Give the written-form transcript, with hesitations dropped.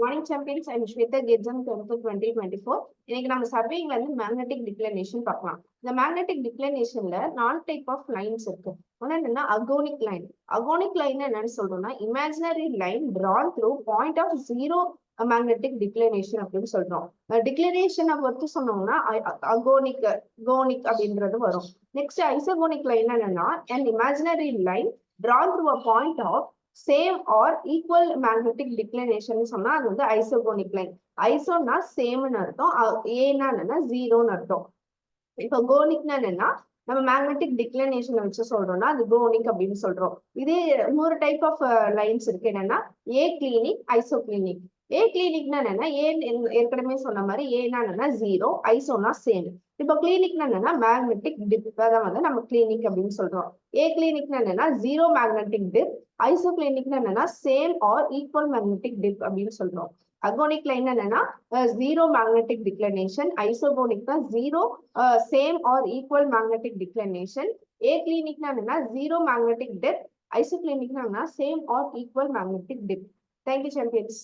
Morning champions, I'm Shweta Gedzam 2024. இன்னைக்கு நம்ம சர்வேயிங்ல வந்து மேக்னெட்டிக் டிக்ளினேஷன் பார்க்கலாம். இந்த மேக்னெட்டிக் டிக்ளினேஷன்ல 4 டைப் ஆஃப் லைன்ஸ் இருக்கு. ஒன்னு என்னன்னா அகோனிக் லைன். அகோனிக் லைன் என்னன்னு சொல்றோம்னா imaginary line drawn through point of zero magnetic declination அப்படின்னு சொல்றோம். டிக்ளினேஷனை பொறுத்து சொன்னோம்னா கோனிக் அப்படின்றது வரும். நெக்ஸ்ட் ஐசோகோனிக் லைன் என்னன்னா an imaginary line drawn through a point of same or equal magnetic declination சொன்னா அது வந்து ஐசோகோனிக் லைன். ஐசோன்னா சேம்னு அர்த்தம், ஏன்னா என்னன்னா ஜீரோன்னு அர்த்தம். இப்போ கோனிக்னா என்னன்னா நம்ம மேக்னெட்டிக் டிக்ளினேஷனை வச்சு சொல்றோம்னா அது கோனிக் அப்படின்னு சொல்றோம். இதே இன்னொரு டைப் ஆஃப் லைன்ஸ் இருக்கு, என்னன்னா ஏ கிளினிக், ஐசோ கிளினிக். ஏ கிளினிக்னா என்னன்னா ஏற்கனவே சொன்ன மாதிரி ஏன்னா என்னன்னா ஜீரோ, ஐசோனா சேம். இப்போ கிளினிக்னா என்னன்னா மேக்னெட்டிக் டிப், அதான் வந்து நம்ம கிளினிக் அப்படின்னு சொல்றோம். ஏ கிளினிக்னா என்னன்னா ஜீரோ மேக்னெட்டிக் டிப், ஐசோ கிளினிக்னா என்னன்னா same or equal magnetic dip அப்படின்னு சொல்றோம். அகோனிக் லைன் என்னன்னா ஜீரோ மேக்னெட்டிக் டிக்ளினேஷன், ஐசோகோனிக்னா zero same or equal magnetic declination, ஏ கிளினிக்னா என்னன்னா ஜீரோ மேக்னெட்டிக் டிப், ஐசோக்ளினிக்னா same or equal magnetic dip. Thank you champions.